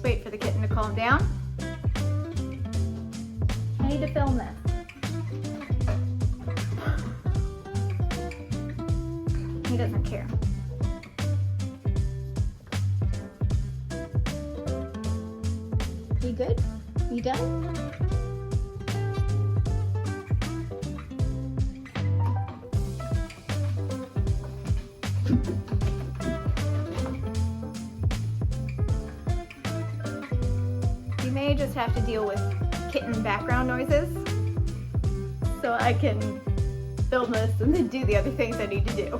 wait for the kitten to calm down. I need to film this. He doesn't care. You good? You done? You may just have to deal with kitten background noises so I can film this and then do the other things I need to do.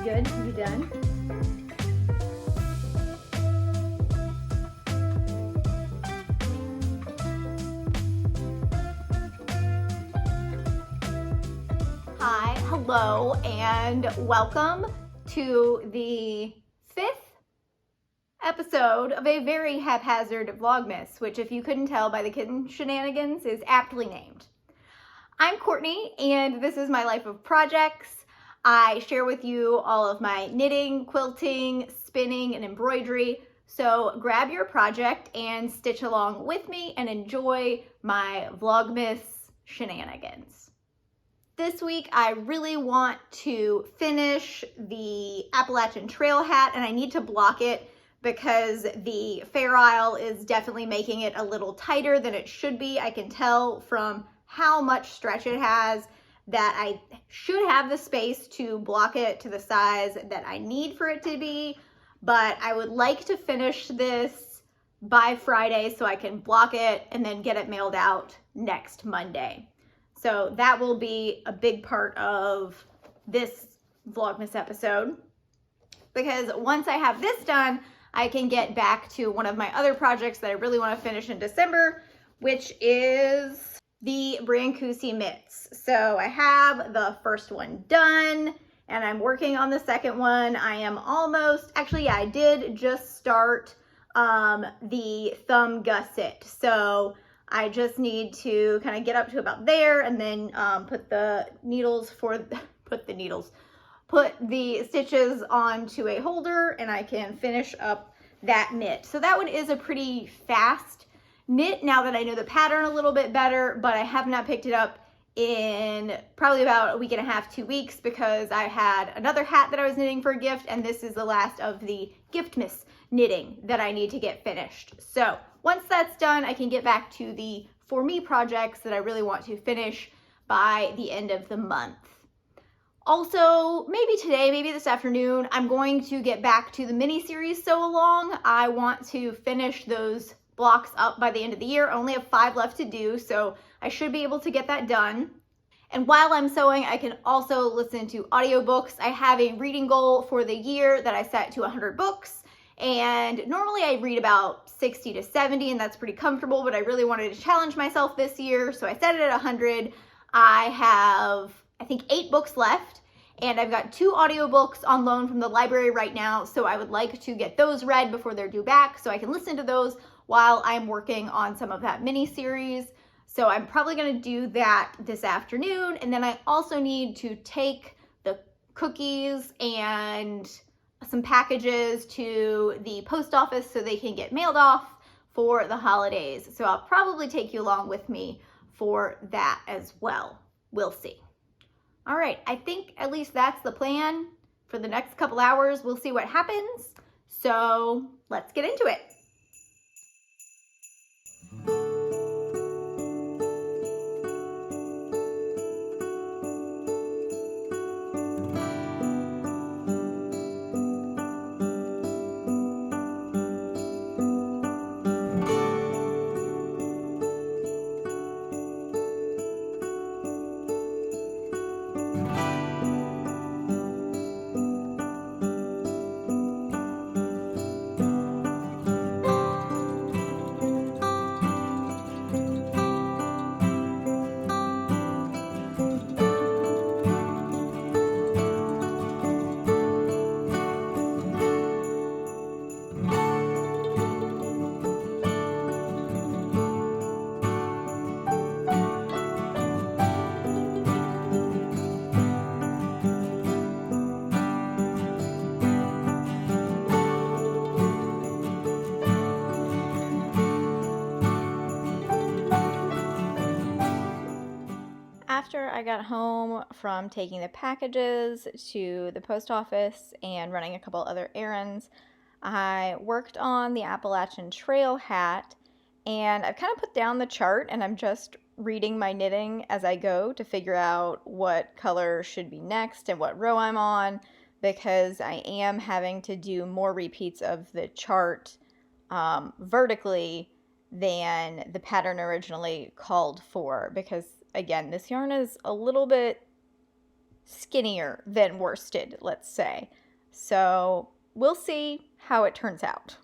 Good? You done? Hi, hello, and welcome to the 5th episode of a very haphazard Vlogmas, which, if you couldn't tell by the kitten shenanigans, is aptly named. I'm Courtney, and this is my life of projects. I share with you all of my knitting, quilting, spinning, and embroidery. So grab your project and stitch along with me and enjoy my Vlogmas shenanigans. This week, I really want to finish the Appalachian Trail hat, and I need to block it because the Fair Isle is definitely making it a little tighter than it should be. I can tell from how much stretch it has that I should have the space to block it to the size that I need for it to be, but I would like to finish this by Friday so I can block it and then get it mailed out next Monday. So that will be a big part of this Vlogmas episode, because once I have this done, I can get back to one of my other projects that I really want to finish in December, which is the Brancusi mitts. So I have the first one done and I'm working on the second one. I am almost, actually, yeah, I did just start the thumb gusset. So I just need to kind of get up to about there and then put the stitches onto a holder, and I can finish up that mitt. So that one is a pretty fast knit now that I know the pattern a little bit better, but I have not picked it up in probably about a week and a half, 2 weeks, because I had another hat that I was knitting for a gift, and this is the last of the Giftmas knitting that I need to get finished. So once that's done, I can get back to the For Me projects that I really want to finish by the end of the month. Also, maybe today, maybe this afternoon, I'm going to get back to the mini series Sew Along. I want to finish those blocks up by the end of the year. I only have 5 left to do, so I should be able to get that done. And while I'm sewing, I can also listen to audiobooks. I have a reading goal for the year that I set to 100 books. And normally I read about 60 to 70, and that's pretty comfortable, but I really wanted to challenge myself this year, so I set it at 100. I have, I think, 8 books left, and I've got 2 audiobooks on loan from the library right now, so I would like to get those read before they're due back so I can listen to those while I'm working on some of that mini series. So I'm probably going to do that this afternoon, and then I also need to take the cookies and some packages to the post office so they can get mailed off for the holidays. So I'll probably take you along with me for that as well. We'll see. All right, I think at least that's the plan for the next couple hours. We'll see what happens. So let's get into it. After I got home from taking the packages to the post office and running a couple other errands, I worked on the Appalachian Trail hat, and I've kind of put down the chart and I'm just reading my knitting as I go to figure out what color should be next and what row I'm on, because I am having to do more repeats of the chart vertically than the pattern originally called for, because again, this yarn is a little bit skinnier than worsted, let's say. So we'll see how it turns out.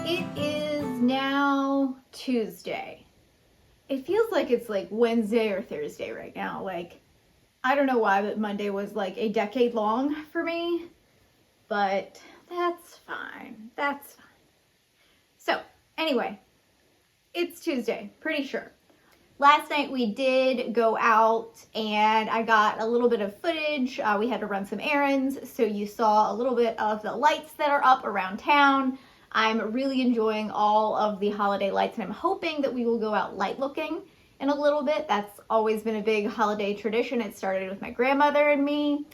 It is now Tuesday. It feels like it's like Wednesday or Thursday right now. Like, I don't know why, but Monday was like a decade long for me, but that's fine. That's fine. So anyway, it's Tuesday, pretty sure. Last night we did go out and I got a little bit of footage. We had to run some errands, so you saw a little bit of the lights that are up around town. I'm really enjoying all of the holiday lights, and I'm hoping that we will go out light looking in a little bit. That's always been a big holiday tradition. It started with my grandmother and me,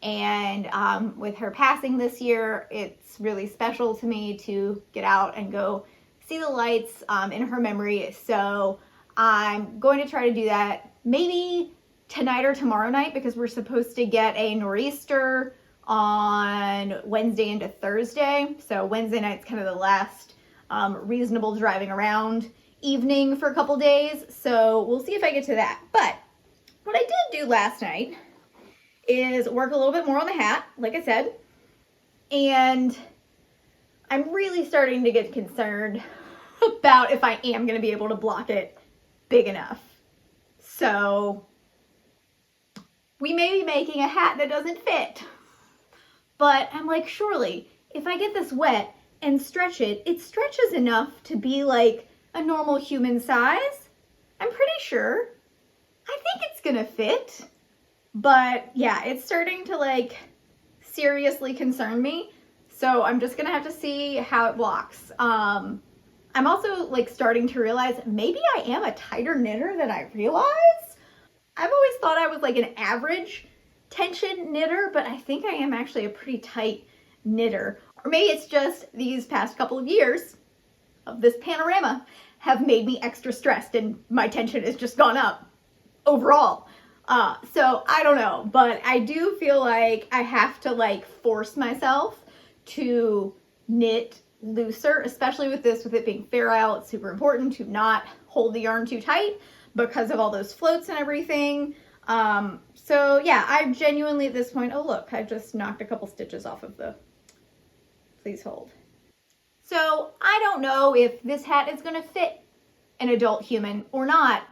and with her passing this year, it's really special to me to get out and go see the lights in her memory. So I'm going to try to do that maybe tonight or tomorrow night, because we're supposed to get a nor'easter on Wednesday into Thursday. So Wednesday night's kind of the last reasonable driving around evening for a couple days. So we'll see if I get to that. But what I did do last night is work a little bit more on the hat, like I said. And I'm really starting to get concerned about if I am going to be able to block it big enough. So we may be making a hat that doesn't fit. But I'm like, surely, if I get this wet and stretch it, it stretches enough to be like a normal human size. I'm pretty sure. I think it's gonna fit. But yeah, it's starting to like seriously concern me. So I'm just gonna have to see how it blocks. I'm also like starting to realize maybe I am a tighter knitter than I realize. I've always thought I was like an average tension knitter, but I think I am actually a pretty tight knitter. Or maybe it's just these past couple of years of this panorama have made me extra stressed and my tension has just gone up overall. So I don't know, but I do feel like I have to like force myself to knit looser, especially with this, with it being Fair It's super important to not hold the yarn too tight because of all those floats and everything. So yeah, I'm genuinely at this point, oh look, I just knocked a couple stitches off of the, please hold. So I don't know if this hat is going to fit an adult human or not.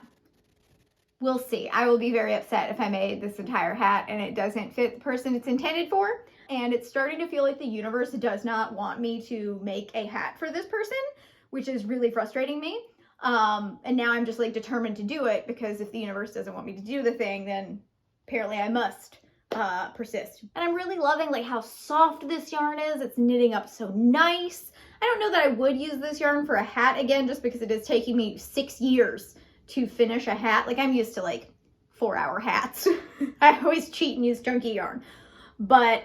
We'll see. I will be very upset if I made this entire hat and it doesn't fit the person it's intended for. And it's starting to feel like the universe does not want me to make a hat for this person, which is really frustrating me. And now I'm just like determined to do it, because if the universe doesn't want me to do the thing, then apparently I must persist. And I'm really loving like how soft this yarn is. It's knitting up so nice. I don't know that I would use this yarn for a hat again, just because it is taking me 6 years to finish a hat. Like I'm used to like 4-hour hats. I always cheat and use chunky yarn. But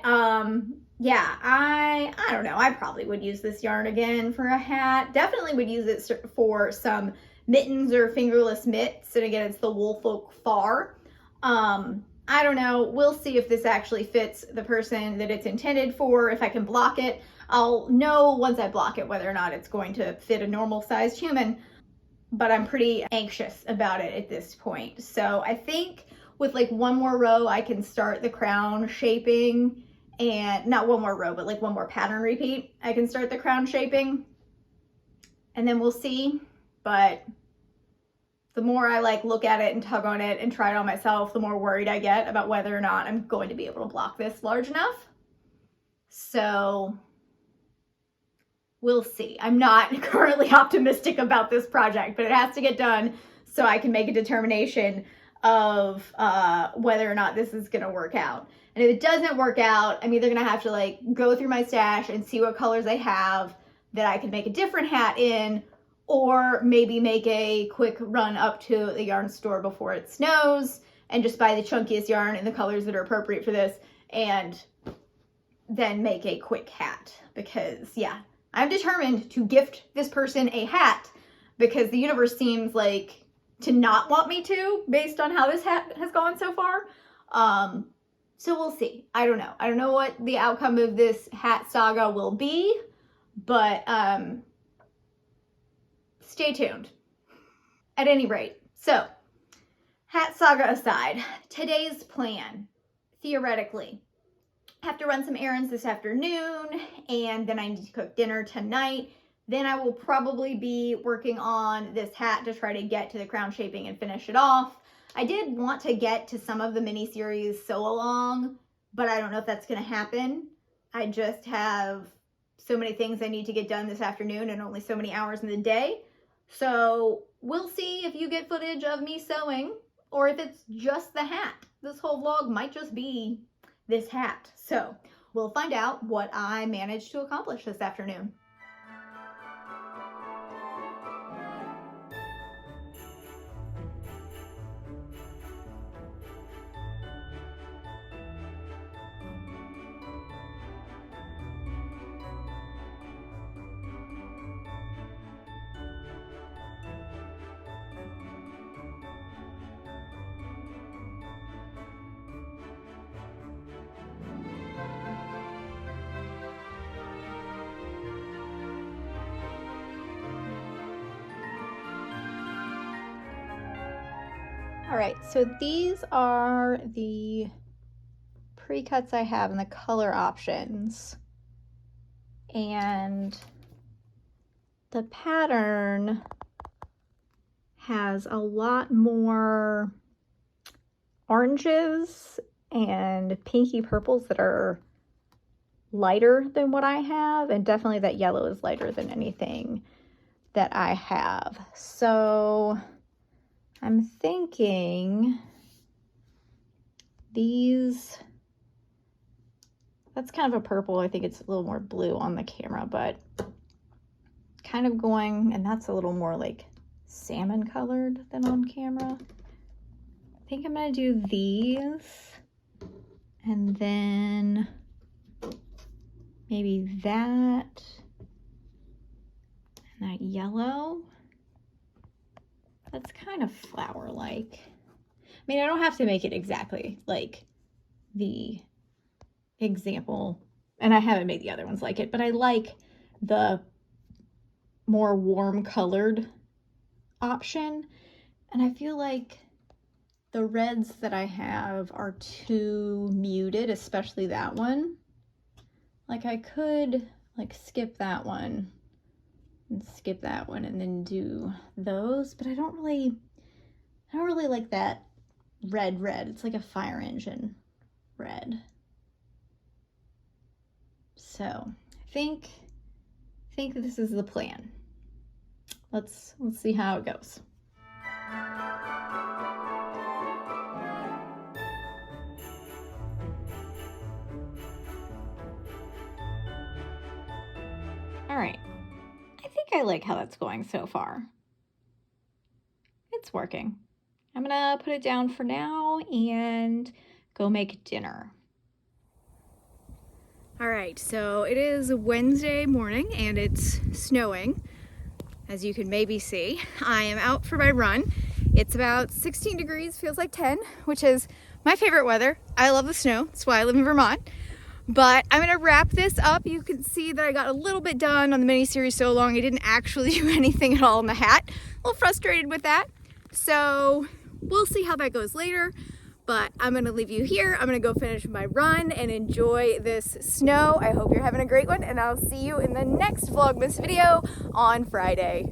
yeah, I don't know. I probably would use this yarn again for a hat. Definitely would use it for some mittens or fingerless mitts. And again, it's the Woolfolk Far. I don't know. We'll see if this actually fits the person that it's intended for. If I can block it, I'll know once I block it whether or not it's going to fit a normal sized human. But I'm pretty anxious about it at this point. So I think with like one more row, I can start the crown shaping. And not one more row, but like one more pattern repeat. I can start the crown shaping and then we'll see. But the more I like look at it and tug on it and try it on myself, the more worried I get about whether or not I'm going to be able to block this large enough. So we'll see. I'm not currently optimistic about this project, but it has to get done so I can make a determination of whether or not this is gonna work out. And if it doesn't work out, I'm either gonna have to like go through my stash and see what colors I have that I could make a different hat in, or maybe make a quick run up to the yarn store before it snows and just buy the chunkiest yarn in the colors that are appropriate for this, and then make a quick hat. Because yeah, I'm determined to gift this person a hat because the universe seems like to not want me to, based on how this hat has gone so far. So we'll see. I don't know. I don't know what the outcome of this hat saga will be, but stay tuned. At any rate, so hat saga aside, today's plan, theoretically, I have to run some errands this afternoon, and then I need to cook dinner tonight. Then I will probably be working on this hat to try to get to the crown shaping and finish it off. I did want to get to some of the mini-series sew along, but I don't know if that's going to happen. I just have so many things I need to get done this afternoon and only so many hours in the day. So we'll see if you get footage of me sewing or if it's just the hat. This whole vlog might just be this hat. So we'll find out what I managed to accomplish this afternoon. All right, so these are the pre-cuts I have and the color options. And the pattern has a lot more oranges and pinky purples that are lighter than what I have, and definitely that yellow is lighter than anything that I have. So I'm thinking these, that's kind of a purple. I think it's a little more blue on the camera, but kind of going, and that's a little more like salmon colored than on camera. I think I'm gonna do these, and then maybe that, and that yellow. That's kind of flower-like. I mean, I don't have to make it exactly like the example, and I haven't made the other ones like it, but I like the more warm colored option. And I feel like the reds that I have are too muted, especially that one. Like I could like skip that one and skip that one and then do those, but I don't really like that red. It's like a fire engine red. So I think this is the plan. Let's see how it goes. All right. I like how that's going so far. It's working. I'm gonna put it down for now and go make dinner. All right, so it is Wednesday morning and it's snowing, as you can maybe see. I am out for my run. It's about 16 degrees, feels like 10, which is my favorite weather. I love the snow, that's why I live in Vermont. But I'm gonna wrap this up. You can see that I got a little bit done on the mini-series so long. I didn't actually do anything at all in the hat. A little frustrated with that. So we'll see how that goes later. But I'm gonna leave you here. I'm gonna go finish my run and enjoy this snow. I hope you're having a great one, and I'll see you in the next Vlogmas video on Friday.